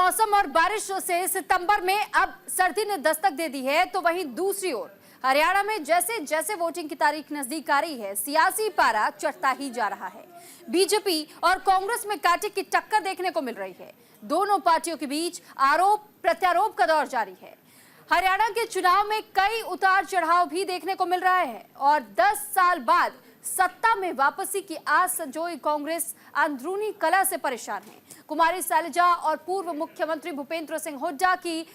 मौसम और बारिश से सितंबर में अब सर्दी ने दस्तक दे दी है, तो वहीं दूसरी ओर हरियाणा में जैसे जैसे वोटिंग की तारीख नजदीक आ रही है, सियासी पारा चढ़ता ही जा रहा है। बीजेपी और कांग्रेस में कांटे की टक्कर देखने को मिल रही है। दोनों पार्टियों के बीच आरोप प्रत्यारोप का दौर जारी है। हरियाणा के चुनाव में कई उतार चढ़ाव भी देखने को मिल रहा है और 10 साल बाद सत्ता में वापसी की आस संजोई कांग्रेस अंदरूनी कलह से परेशान है। कुमारी शैलजा और पूर्व मुख्यमंत्री भूपेंद्र सिंह हुड्डा की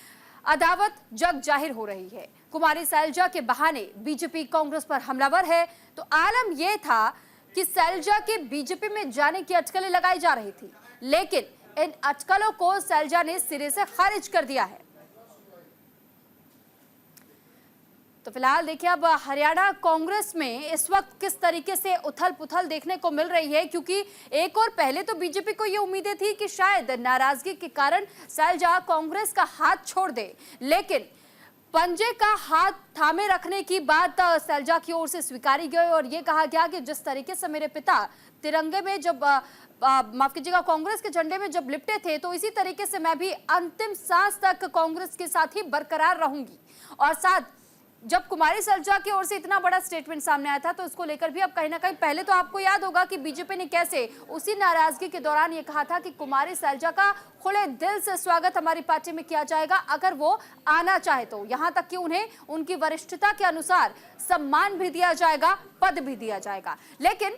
अदावत जग जाहिर हो रही है। कुमारी शैलजा के बहाने बीजेपी कांग्रेस पर हमलावर है, तो आलम यह था कि शैलजा के बीजेपी में जाने की अटकलें लगाई जा रही थी, लेकिन इन अटकलों को शैलजा ने सिरे से खारिज कर दिया है। तो फिलहाल देखिए अब हरियाणा कांग्रेस में इस वक्त किस तरीके से उथल पुथल देखने को मिल रही है, क्योंकि एक और पहले तो बीजेपी को ये उम्मीदें थी कि शायद नाराजगी के कारण शैलजा कांग्रेस का हाथ छोड़ दे, लेकिन पंजे का हाथ थामे रखने की बात शैलजा की ओर से स्वीकारी गई और ये कहा गया कि जिस तरीके से मेरे पिता तिरंगे में जब माफ कीजिएगा कांग्रेस के झंडे में जब लिपटे थे, तो इसी तरीके से मैं भी अंतिम सांस तक कांग्रेस के साथ ही बरकरार रहूंगी। और साथ जब कुमारी शैलजा की ओर से इतना बड़ा स्टेटमेंट सामने आया था, तो उसको लेकर भी अब कहीं ना कहीं पहले तो आपको याद होगा कि बीजेपी ने कैसे उसी नाराजगी के दौरान ये कहा था कि कुमारी शैलजा का खुले दिल से स्वागत हमारी पार्टी में किया जाएगा अगर वो आना चाहे तो, यहां तक कि उन्हें उनकी वरिष्ठता के अनुसार सम्मान भी दिया जाएगा, पद भी दिया जाएगा। लेकिन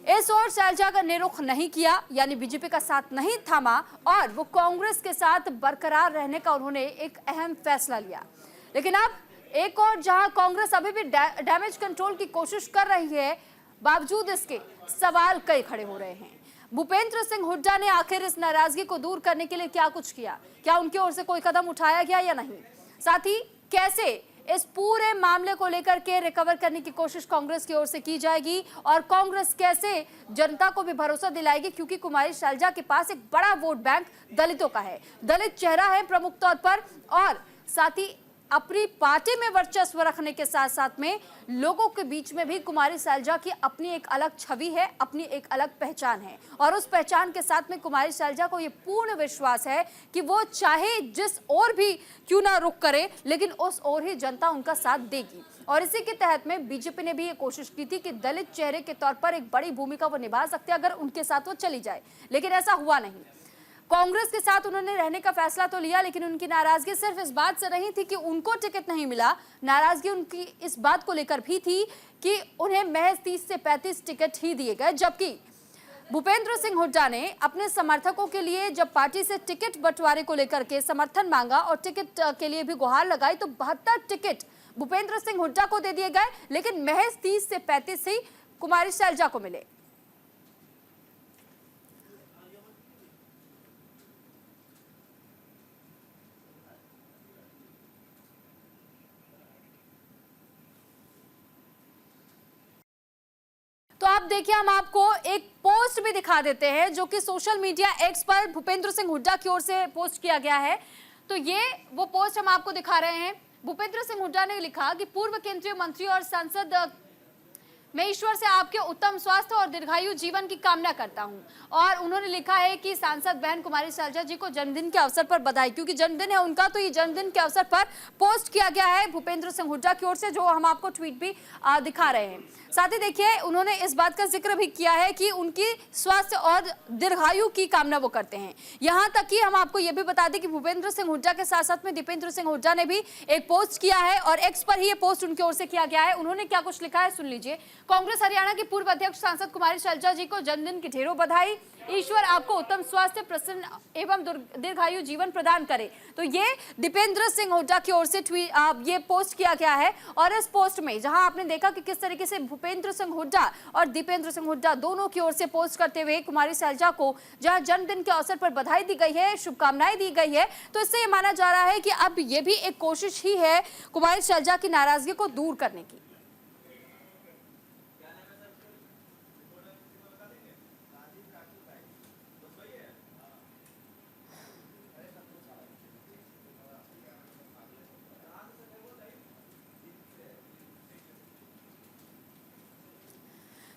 इस ओर शैलजा का निरुख नहीं किया, यानी बीजेपी का साथ नहीं थामा और वो कांग्रेस के साथ बरकरार रहने का उन्होंने एक अहम फैसला लिया। लेकिन अब एक और जहां कांग्रेस अभी भी डैमेज कंट्रोल की कोशिश कर रही है, बावजूद इसके सवाल कई खड़े हो रहे हैं। भूपेंद्र सिंह हुड्डा ने आखिर इस नाराजगी को दूर करने के लिए क्या कुछ किया? क्या उनकी ओर से कोई कदम उठाया गया या नहीं? साथ ही कैसे इस पूरे मामले को लेकर के रिकवर करने की कोशिश कांग्रेस की ओर से की जाएगी और कांग्रेस कैसे जनता को भी भरोसा दिलाएगी, क्योंकि कुमारी शैलजा के पास एक बड़ा वोट बैंक दलितों का है, दलित चेहरा है प्रमुख तौर पर, और साथ ही अपनी पार्टी में वर्चस्व रखने के साथ साथ में लोगों के बीच में भी कुमारी शैलजा की अपनी एक अलग छवि है, अपनी एक अलग पहचान है। और उस पहचान के साथ में कुमारी शैलजा को ये पूर्ण विश्वास है कि वो चाहे जिस ओर भी क्यों ना रुख करे, लेकिन उस ओर ही जनता उनका साथ देगी। और इसी के तहत में बीजेपी ने भी ये कोशिश की थी कि दलित चेहरे के तौर पर एक बड़ी भूमिका वो निभा सकते अगर उनके साथ वो चली जाए, लेकिन ऐसा हुआ नहीं। कांग्रेस के साथ उन्होंने रहने का फैसला तो लिया, लेकिन उनकी नाराजगी सिर्फ इस बात से नहीं थी कि उनको टिकट नहीं मिला, नाराजगी उनकी इस बात को लेकर भी थी कि उन्हें महज 30 से 35 टिकट ही दिए गए, जबकि भूपेंद्र सिंह हुड्डा ने अपने समर्थकों के लिए जब पार्टी से टिकट बंटवारे को लेकर के समर्थन मांगा और टिकट के लिए भी गुहार लगाई, तो 72 टिकट भूपेंद्र सिंह हुड्डा को दे दिए गए, लेकिन महज 30 से 35 ही कुमारी शैलजा को मिले। तो आप देखिए, हम आपको एक पोस्ट भी दिखा देते हैं जो कि सोशल मीडिया एक्स पर भूपेंद्र सिंह हुड्डा की ओर से पोस्ट किया गया है। तो ये वो पोस्ट हम आपको दिखा रहे हैं। भूपेंद्र सिंह हुड्डा ने लिखा कि पूर्व केंद्रीय मंत्री और सांसद, मैं ईश्वर से आपके उत्तम स्वास्थ्य और दीर्घायु जीवन की कामना करता हूं। और उन्होंने लिखा है कि सांसद बहन कुमारी शैलजा जी को जन्मदिन के अवसर पर बधाई, क्योंकि जन्मदिन है उनका, तो ये जन्मदिन के अवसर पर पोस्ट किया गया है भूपेंद्र सिंह हुड्डा की ओर से, जो हम आपको ट्वीट भी दिखा रहे हैं। साथ ही देखिए, उन्होंने इस बात का जिक्र भी किया है कि उनकी स्वास्थ्य और दीर्घायु की कामना वो करते हैं। यहां तक कि हम आपको यह भी बता दें कि भूपेंद्र सिंह हुड्डा के साथ साथ में दीपेंद्र सिंह हुड्डा ने भी एक पोस्ट किया है और एक्स पर ही ये पोस्ट उनकी ओर से किया गया है। उन्होंने क्या कुछ लिखा है, सुन लीजिए। कांग्रेस हरियाणा की पूर्व अध्यक्ष सांसद कुमारी शैलजा जी को जन्मदिन की ढेरों बधाई। ईश्वर आपको उत्तम स्वास्थ्य, प्रसन्न एवं दीर्घायु जीवन प्रदान करे। तो ये दीपेंद्र सिंह हुड्डा की ओर से ये पोस्ट किया गया है। और इस पोस्ट में जहां आपने देखा कि किस तरीके से भूपेंद्र सिंह हुड्डा और दीपेंद्र सिंह हुड्डा दोनों की ओर से पोस्ट करते हुए कुमारी शैलजा को जहां जन्मदिन के अवसर पर बधाई दी गई है, शुभकामनाएं दी गई है, तो इससे ये माना जा रहा है कि अब ये भी एक कोशिश ही है कुमारी शैलजा की नाराजगी को दूर करने की।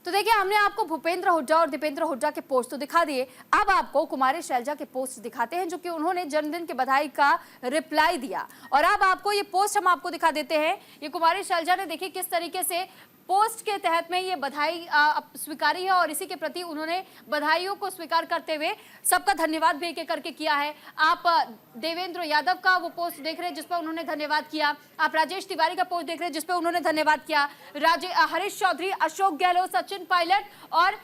तो तो देखिए, हमने आपको भूपेंद्र हुड्डा और दीपेंद्र हुड्डा के पोस्ट तो दिखा दिए, अब आपको कुमारी शैलजा के पोस्ट दिखाते हैं जो कि उन्होंने जन्मदिन की बधाई का रिप्लाई दिया। और अब आपको ये पोस्ट हम आपको दिखा देते हैं। ये कुमारी शैलजा ने देखिए किस तरीके से पोस्ट के तहत में ये बधाई स्वीकारी है और इसी के प्रति उन्होंने बधाइयों को स्वीकार करते हुए सबका धन्यवाद भी एक करके किया है। आप देवेंद्र यादव का वो पोस्ट देख रहे हैं जिस पर उन्होंने धन्यवाद किया, आप राजेश तिवारी का पोस्ट देख रहे हैं जिस पर उन्होंने धन्यवाद किया, हरीश चौधरी, अशोक गहलोत, सचिन पायलट और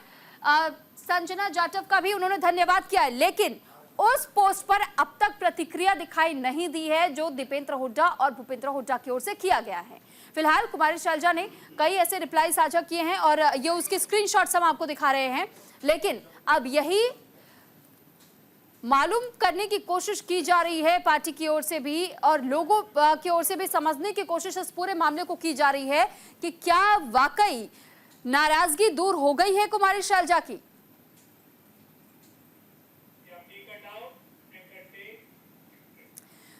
संजना जाटव का भी उन्होंने धन्यवाद किया है। लेकिन उस पोस्ट पर अब तक प्रतिक्रिया दिखाई नहीं दी है जो दीपेंद्र हुड्डा और भूपेंद्र हुड्डा की ओर से किया गया है। फिलहाल कुमारी शैलजा ने कई ऐसे रिप्लाई साझा किए हैं और ये उसके स्क्रीनशॉट्स हम आपको दिखा रहे हैं। लेकिन अब यही मालूम करने की कोशिश की जा रही है पार्टी की ओर से भी और लोगों की ओर से भी समझने की कोशिश इस पूरे मामले को की जा रही है कि क्या वाकई नाराजगी दूर हो गई है कुमारी शैलजा की।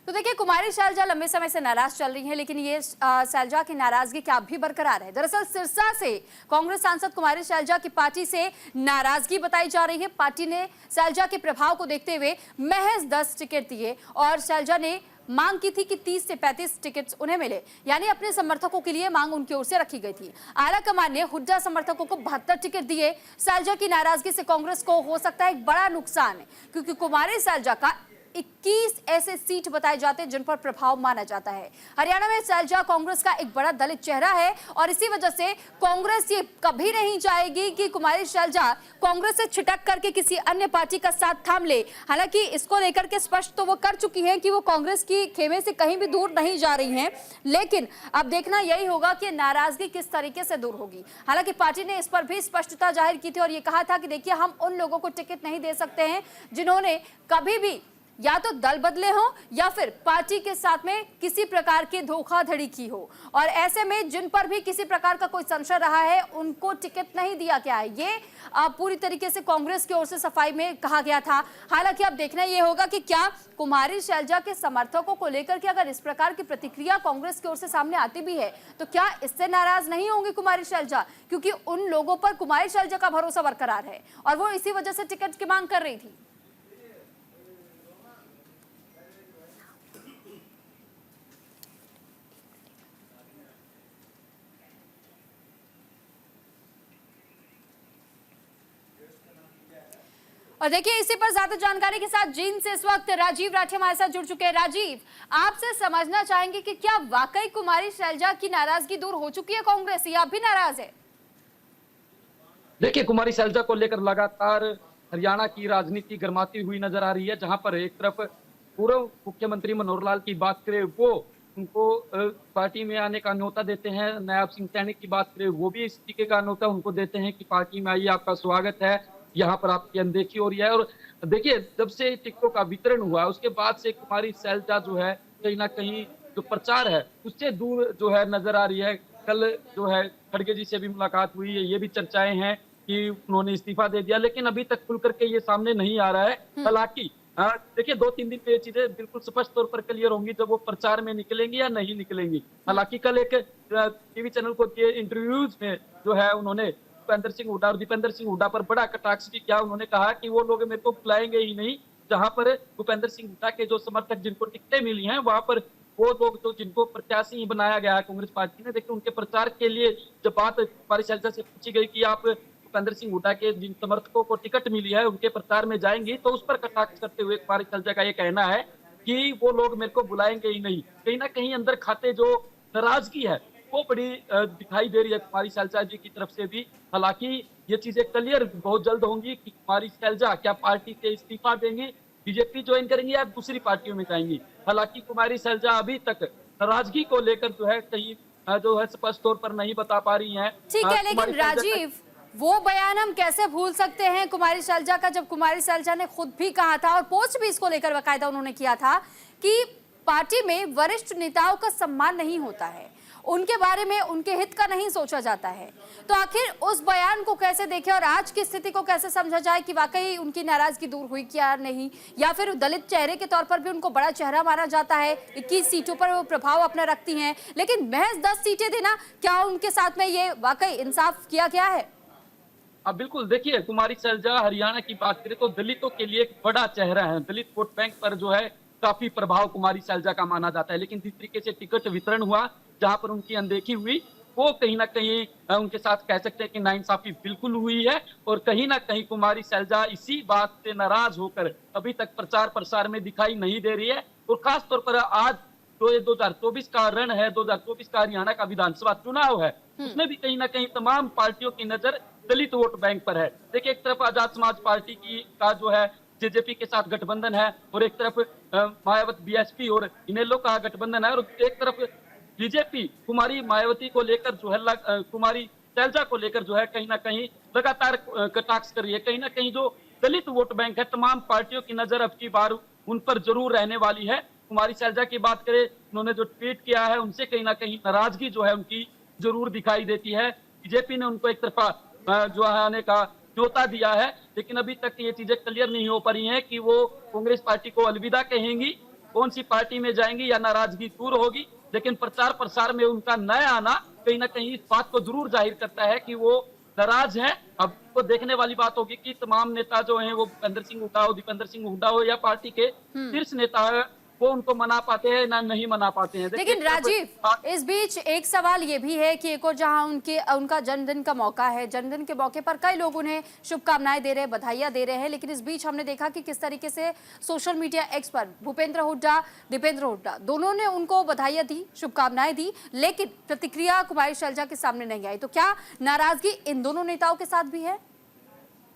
तो देखिए, कुमारी शैलजा लंबे समय से नाराज चल रही हैं, लेकिन ये शैलजा की नाराजगी क्या अब भी बरकरार है। दरअसल सिरसा से कांग्रेस सांसद कुमारी शैलजा की पार्टी से नाराजगी बताई जा रही है। पार्टी ने शैलजा के प्रभाव को देखते हुए महज 10 टिकट दिए और शैलजा ने मांग की थी कि 30 से 35 टिकट उन्हें मिले, यानी अपने समर्थकों के लिए मांग उनकी ओर से रखी गई थी। आला कमान ने हुड्डा समर्थकों को 72 टिकट दिए। शैलजा की नाराजगी से कांग्रेस को हो सकता है एक बड़ा नुकसान, क्योंकि कुमारी शैलजा का 21 ऐसे सीट बताए जाते हैं जिन पर प्रभाव माना जाता है। हरियाणा में शैलजा कांग्रेस का एक बड़ा दलित चेहरा है और इसी वजह से कांग्रेस ये कभी नहीं चाहेगी कि कुमारी शैलजा कांग्रेस से छिटक करके किसी अन्य पार्टी का साथ थाम ले। हालांकि इसको लेकर के स्पष्ट तो वो कर चुकी हैं कि वो कांग्रेस की खेमे से कहीं भी दूर नहीं जा रही हैं, लेकिन अब देखना यही होगा कि नाराजगी किस तरीके से दूर होगी। हालांकि पार्टी ने इस पर भी स्पष्टता जाहिर की थी और ये कहा था कि देखिए, हम उन लोगों को टिकट नहीं दे सकते हैं जिन्होंने कभी भी या तो दल बदले हो या फिर पार्टी के साथ में किसी प्रकार की धोखाधड़ी की हो, और ऐसे में जिन पर भी किसी प्रकार का कोई संशय रहा है उनको टिकट नहीं दिया गया है। ये पूरी तरीके से कांग्रेस की ओर से सफाई में कहा गया था। हालांकि अब देखना ये होगा कि क्या कुमारी शैलजा के समर्थकों को लेकर के अगर इस प्रकार की प्रतिक्रिया कांग्रेस की ओर से सामने आती भी है तो क्या इससे नाराज नहीं होंगी कुमारी शैलजा, क्योंकि उन लोगों पर कुमारी शैलजा का भरोसा बरकरार है और वो इसी वजह से टिकट की मांग कर रही थी। और देखिए, इसी पर ज्यादा जानकारी के साथ जींद से इस वक्त राजीव राठी हमारे साथ जुड़ चुके हैं। राजीव, आपसे समझना चाहेंगे कि क्या वाकई कुमारी शैलजा की नाराजगी दूर हो चुकी है कांग्रेस या अभी नाराज है? देखिए, कुमारी शैलजा को लेकर लगातार हरियाणा की राजनीति गर्माती हुई नजर आ रही है, जहां पर एक तरफ पूर्व मुख्यमंत्री मनोहर लाल की बात करें वो उनको पार्टी में आने का न्योता देते हैं, नायब सिंह सैनी की बात करें वो भी इस तरीके का न्योता उनको देते हैं कि पार्टी में आइए, आपका स्वागत है, यहाँ पर आपकी अनदेखी हो रही है। और देखिए, जब से टिकटों का वितरण हुआ उसके बाद से कुमारी शैलजा जो है कहीं ना कहीं जो प्रचार है उससे दूर जो है नजर आ रही है। कल जो है खड़गे जी से भी मुलाकात हुई है, ये भी चर्चाएं हैं कि उन्होंने इस्तीफा दे दिया, लेकिन अभी तक खुल करके ये सामने नहीं आ रहा है। हालांकि देखिए, 2-3 दिन में ये चीजें बिल्कुल स्पष्ट तौर पर क्लियर होंगी जब वो प्रचार में निकलेंगी या नहीं निकलेंगी। हालांकि कल एक टीवी चैनल को दिए इंटरव्यूज में जो है उन्होंने भूपेंद्र सिंह हुड्डा और दीपेंद्र सिंह हुड्डा पर बड़ा कटाक्ष भी किया। उन्होंने कहा कि वो लोग मेरे को बुलाएंगे ही नहीं, जहां पर भूपेंद्र सिंह हुड्डा के जो समर्थक जिनको टिकटें मिली हैं वहां पर वो लोग तो जिनको प्रत्याशी बनाया गया है कांग्रेस पार्टी ने, देखिए उनके प्रचार के लिए जब बात कुमारी शैलजा से पूछी गई कि आप भूपेंद्र सिंह हुड्डा के जिन समर्थकों को टिकट मिली है उनके प्रचार में जाएंगी, तो उस पर कटाक्ष करते हुए कुमारी शैलजा का ये कहना है कि वो लोग मेरे को बुलाएंगे ही नहीं। कहीं ना कहीं अंदर खाते जो नाराजगी है वो बड़ी दिखाई दे रही है कुमारी शैलजा जी की तरफ से भी। हालांकि ये चीजें क्लियर बहुत जल्द होंगी कि कुमारी शैलजा क्या पार्टी से इस्तीफा देंगी, बीजेपी ज्वाइन करेंगी या दूसरी पार्टियों में जाएंगी। हालांकि कुमारी शैलजा अभी तक नाराजगी को लेकर जो है कहीं जो है स्पष्ट तौर पर नहीं बता पा रही है। ठीक है, लेकिन राजीव, वो बयान हम कैसे भूल सकते हैं कुमारी शैलजा का, जब कुमारी शैलजा ने खुद भी कहा था और पोस्ट भी इसको लेकर बाकायदा उन्होंने किया था कि पार्टी में वरिष्ठ नेताओं का सम्मान नहीं होता है, उनके बारे में उनके हित का नहीं सोचा जाता है। तो आखिर उस बयान को कैसे देखें और आज की स्थिति को कैसे समझा जाए कि वाकई उनकी नाराजगी दूर हुई क्या नहीं, या फिर दलित चेहरे के तौर पर भी उनको बड़ा चेहरा माना जाता है, 21 सीटों पर वो प्रभाव अपना रखती हैं, लेकिन महज 10 सीटें देना, क्या उनके साथ में ये वाकई इंसाफ किया गया है? अब बिल्कुल देखिए, कुमारी सैलजा हरियाणा की बात करें तो दलितों के लिए एक बड़ा चेहरा है। दलित वोट बैंक पर जो है काफी प्रभाव कुमारी सैलजा का माना जाता है। लेकिन जिस तरीके से टिकट वितरण हुआ, जहां पर उनकी अनदेखी हुई, वो कहीं ना कहीं उनके साथ कह सकते हैं कि नाइंसाफी बिल्कुल हुई है। और कहीं ना कहीं कुमारी सैलजा इसी बात से नाराज होकर अभी तक प्रचार प्रसार में दिखाई नहीं दे रही है। और खास तौर पर आज तो ये 2024 का रण है, 2024 का हरियाणा का विधानसभा चुनाव है, उसमें भी कहीं ना कहीं तमाम पार्टियों की नजर दलित वोट बैंक पर है। देखिए, एक तरफ आजाद समाज पार्टी की का जो है जेजेपी के साथ गठबंधन है, और एक तरफ मायावती बीएसपी और इनेलो का गठबंधन है, और एक तरफ बीजेपी कुमारी मायावती को लेकर जो है कुमारी सैलजा को लेकर जो है कहीं ना कहीं लगातार कटाक्ष कर रही है। कहीं ना कहीं जो दलित वोट बैंक है, तमाम पार्टियों की नजर अब की बार उन पर जरूर रहने वाली है। कुमारी सैलजा की बात करें, उन्होंने जो ट्वीट किया है, उनसे कहीं ना कहीं नाराजगी जो है उनकी जरूर दिखाई देती है। बीजेपी ने उनको एक तरफा जो है आने का न्योता दिया है, लेकिन अभी तक ये चीजें क्लियर नहीं हो पा रही हैं कि वो कांग्रेस पार्टी को अलविदा कहेंगी, कौन सी पार्टी में जाएंगी, या नाराजगी दूर होगी। लेकिन प्रचार प्रसार में उनका न आना कहीं ना कहीं इस बात को जरूर जाहिर करता है कि वो नाराज है। अब तो देखने वाली बात होगी कि तमाम नेता जो हैं, वो भूपेंद्र सिंह हुड्डा हो, दीपेंद्र सिंह हुड्डा हो, या पार्टी के शीर्ष नेता है, वो उनको मना पाते हैं ना नहीं मना पाते हैं। लेकिन राजीव, इस बीच एक सवाल ये भी है कि एक और जहां उनका जन्मदिन का मौका है, जन्मदिन के मौके पर कई लोग उन्हें शुभकामनाएं दे रहे हैं, बधाइयां दे रहे हैं, लेकिन इस बीच हमने देखा कि किस तरीके से सोशल मीडिया एक्स पर भूपेंद्र हुड्डा, दीपेंद्र हुड्डा दोनों ने उनको बधाइयां दी, शुभकामनाएं दी, लेकिन प्रतिक्रिया कुमारी सैलजा के सामने नहीं आई। तो क्या नाराजगी इन दोनों नेताओं के साथ भी है?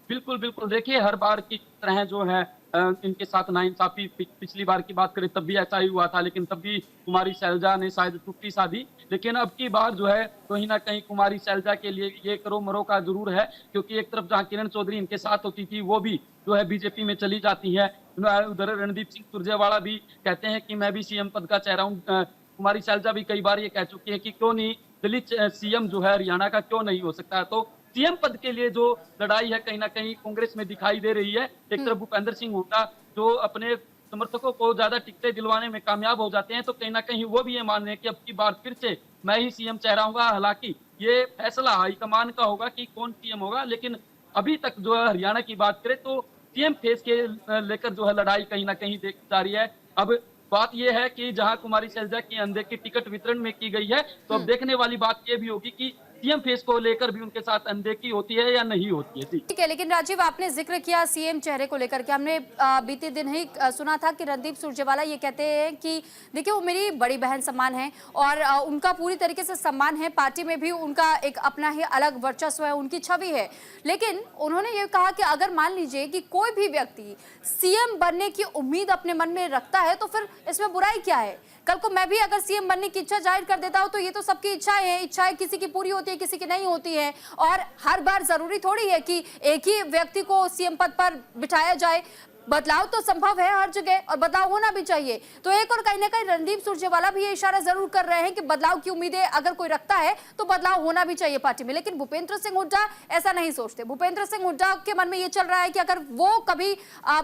बिल्कुल बिल्कुल, देखिए हर बार की तरह जो है इनके साथ नाइंसाफी पिछली बार की बात करें तब भी ऐसा ही हुआ था, लेकिन तब भी कुमारी सैलजा ने शायद चुप्पी साधी। लेकिन अब की बार जो है कहीं ना कहीं कुमारी सैलजा के लिए ये करो मरो का जरूर है, क्योंकि एक तरफ जहां किरण चौधरी इनके साथ होती थी, वो भी जो है बीजेपी में चली जाती है। उधर रणदीप सिंह सुरजेवाला भी कहते हैं कि मैं भी सीएम पद का चेहरा हूँ। कुमारी सैलजा भी कई बार ये कह चुकी है कि क्यों नहीं दलित सीएम जो है हरियाणा का क्यों नहीं हो सकता है। तो सीएम पद के लिए जो लड़ाई है कहीं ना कहीं कांग्रेस में दिखाई दे रही है। एक तरफ भूपेंद्र सिंह हुड्डा जो अपने समर्थकों को ज्यादा टिकटें दिलवाने में कामयाब हो जाते हैं, तो कहीं ना कहीं वो भी ये मान रहे हैं कि अब की बार फिर से मैं ही सीएम चेहरा हूँ। हालांकि ये फैसला हाईकमान का होगा कि कौन सीएम होगा, लेकिन अभी तक जो है हरियाणा की बात करें तो सीएम फेस के लेकर जो है लड़ाई कहीं ना कहीं देखी जा रही है। अब बात यह है कि जहां कुमारी सैलजा की अनदेखी टिकट वितरण में की गई है, तो अब देखने वाली बात यह भी होगी कि सीएम फेस को लेकर भी उनके साथ अनदेखी होती है या नहीं होती है। ठीक है, लेकिन राजीव आपने जिक्र किया सीएम चेहरे को लेकर के, हमने बीते दिन ही सुना था कि रणदीप सुरजेवाला ये कहते हैं कि देखिए वो मेरी बड़ी बहन सम्मान है और उनका पूरी तरीके से सम्मान है, पार्टी में भी उनका एक अपना ही अलग वर्चस्व है, उनकी छवि है। लेकिन उन्होंने ये कहा कि अगर मान लीजिए कि कोई भी व्यक्ति सीएम बनने की उम्मीद अपने मन में रखता है तो फिर इसमें बुराई क्या है? कल को मैं भी अगर सीएम बनने की इच्छा जाहिर कर देता हूं तो ये तो सबकी इच्छाएं हैं, इच्छाएं किसी की पूरी होती है, किसी की नहीं होती है, और हर बार जरूरी थोड़ी है कि एक ही व्यक्ति को सीएम पद पर बिठाया जाए। बदलाव तो संभव है हर जगह और बदलाव होना भी चाहिए। तो एक और कहीं ना कहीं रणदीप सुरजेवाला भी ये इशारा जरूर कर रहे हैं कि बदलाव की उम्मीदें अगर कोई रखता है तो बदलाव होना भी चाहिए पार्टी में। लेकिन भूपेंद्र सिंह हुड्डा ऐसा नहीं सोचते। भूपेंद्र सिंह हुड्डा के मन में ये चल रहा है कि अगर वो कभी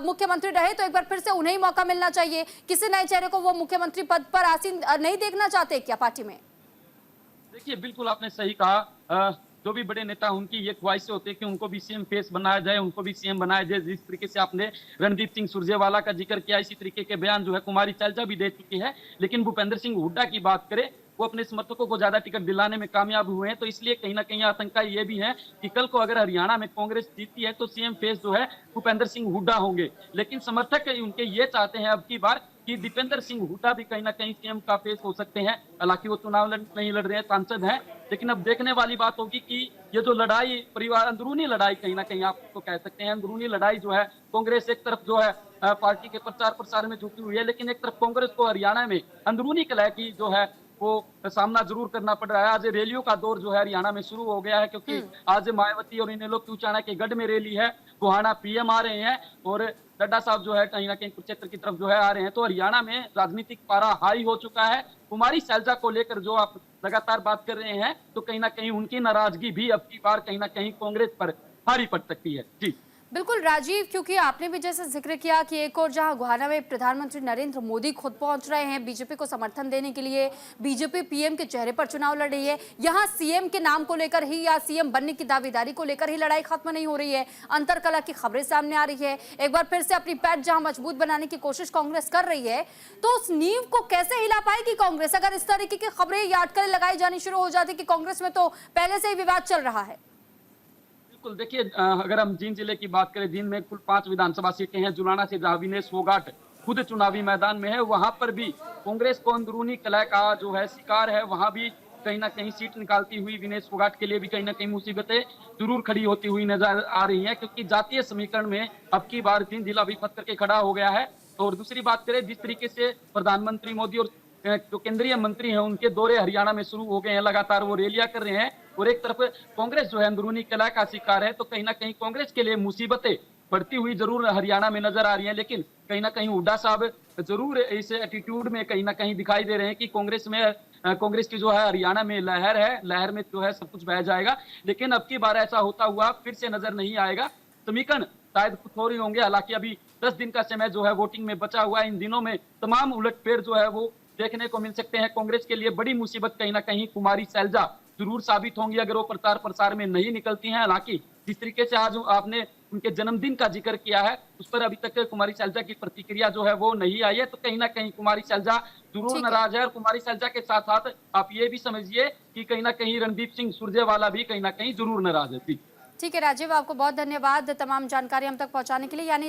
मुख्यमंत्री रहे तो एक बार फिर से उन्हें ही मौका मिलना चाहिए। किसी नए चेहरे को वो मुख्यमंत्री पद पर आसीन नहीं देखना चाहते क्या पार्टी में? देखिए, बिल्कुल आपने सही कहा। जो भी बड़े नेता उनकी ये ख्वाहिशें होती है कि उनको भी सीएम फेस बनाया जाए, उनको भी सीएम बनाया जाए। जिस तरीके से आपने रणदीप सिंह सुरजेवाला का जिक्र किया, इसी तरीके के बयान जो है कुमारी सैलजा भी दे चुकी है। लेकिन भूपेंद्र सिंह हुड्डा की बात करें, वो अपने समर्थकों को ज्यादा टिकट दिलाने में कामयाब हुए हैं, तो इसलिए कहीं ना कहीं आशंका ये भी है कि कल को अगर हरियाणा में कांग्रेस जीतती है तो सीएम फेस जो है भूपेंद्र सिंह हुड्डा होंगे। लेकिन समर्थक उनके ये चाहते हैं अब की बार कि दीपेंद्र सिंह हुड्डा भी कहीं ना कहीं सीएम का फेस हो सकते हैं। हालांकि वो चुनाव नहीं लड़ रहे हैं, सांसद हैं, लेकिन अब देखने वाली बात होगी कि ये जो लड़ाई परिवार अंदरूनी लड़ाई कहीं ना कहीं आपको कह सकते हैं, अंदरूनी लड़ाई जो है कांग्रेस एक तरफ जो है पार्टी के प्रचार प्रसार में झुकी हुई है, लेकिन एक तरफ कांग्रेस को हरियाणा में अंदरूनी कलह की जो है वो सामना जरूर करना पड़ रहा है। आज रैलियों का दौर जो है हरियाणा में शुरू हो गया है, क्योंकि आज मायावती और इनेलो की उचाना के गढ़ में रैली है, गोहाना पीएम आ रहे हैं और नड्डा साहब जो है कहीं ना कहीं कुरुक्षेत्र की तरफ जो है आ रहे हैं। तो हरियाणा में राजनीतिक पारा हाई हो चुका है। कुमारी सैलजा को लेकर जो आप लगातार बात कर रहे हैं, तो कहीं ना कहीं उनकी नाराजगी भी अब की बार कहीं ना कहीं कांग्रेस पर भारी पड़ सकती है। जी बिल्कुल राजीव, क्योंकि आपने भी जैसे जिक्र किया कि एक और जहां गुहाना में प्रधानमंत्री नरेंद्र मोदी खुद पहुंच रहे हैं बीजेपी को समर्थन देने के लिए, बीजेपी पीएम के चेहरे पर चुनाव लड़ रही है, यहां सीएम के नाम को लेकर ही या सीएम बनने की दावेदारी को लेकर ही लड़ाई खत्म नहीं हो रही है, अंतरकलह की खबरें सामने आ रही है, एक बार फिर से अपनी पैठ जहां मजबूत बनाने की कोशिश कांग्रेस कर रही है, तो उस नींव को कैसे हिला पाएगी कांग्रेस अगर इस तरीके की खबरें या अटकलें लगाई जानी शुरू हो जाती कि कांग्रेस में तो पहले से ही विवाद चल रहा है। बिल्कुल देखिए, अगर हम जींद जिले की बात करें, जींद में कुल 5 विधानसभा सीटें हैं। जुलाना से जहां विनेश फोगाट खुद चुनावी मैदान में है, वहां पर भी कांग्रेस को अंदरूनी कलह का जो है शिकार है। वहां भी कहीं ना कहीं सीट निकालती हुई विनेश फोगाट के लिए भी कहीं ना कहीं मुसीबतें जरूर खड़ी होती हुई नजर आ रही हैं, क्योंकि जातीय समीकरण में अब की बार जींद जिला भी पत्थर के खड़ा हो गया है। और दूसरी बात करें, जिस तरीके से प्रधानमंत्री मोदी और जो केंद्रीय मंत्री हैं उनके दौरे हरियाणा में शुरू हो गए हैं, लगातार वो रैलियां कर रहे हैं, और एक तरफ कांग्रेस जो है अंदरूनी कलह का शिकार है, तो कहीं ना कहीं कांग्रेस के लिए मुसीबतें बढ़ती हुई जरूर हरियाणा में नजर आ रही हैं। लेकिन कहीं ना कहीं हुड्डा साहब जरूर इस एटीट्यूड में कहीं ना कहीं दिखाई दे रहे हैं कि कांग्रेस की जो है हरियाणा में लहर है, लहर में जो है सब कुछ बह जाएगा। लेकिन अब की बार ऐसा होता हुआ फिर से नजर नहीं आएगा। समीकरण शायद कुछ और ही होंगे। हालांकि अभी 10 दिन का समय जो है वोटिंग में बचा हुआ है। इन दिनों में तमाम उलटफेर जो है वो देखने को मिल सकते हैं। कांग्रेस के लिए बड़ी मुसीबत कहीं ना कहीं कुमारी सैलजा जरूर साबित होंगी अगर वो प्रचार प्रसार में नहीं निकलती हैं। हालांकि जिस तरीके से आज आपने उनके जन्मदिन का जिक्र किया है, उस पर अभी तक कुमारी सैलजा की प्रतिक्रिया जो है वो नहीं आई है, तो कहीं ना कहीं कुमारी सैलजा जरूर ठीक है। नाराज है। और कुमारी सैलजा के साथ साथ आप ये भी समझिए कि कहीं ना कहीं रणदीप सिंह सुरजेवाला भी कहीं ना कहीं जरूर नाराज है। ठीक है राजीव, आपको बहुत धन्यवाद तमाम जानकारी हम तक पहुंचाने के लिए। यानी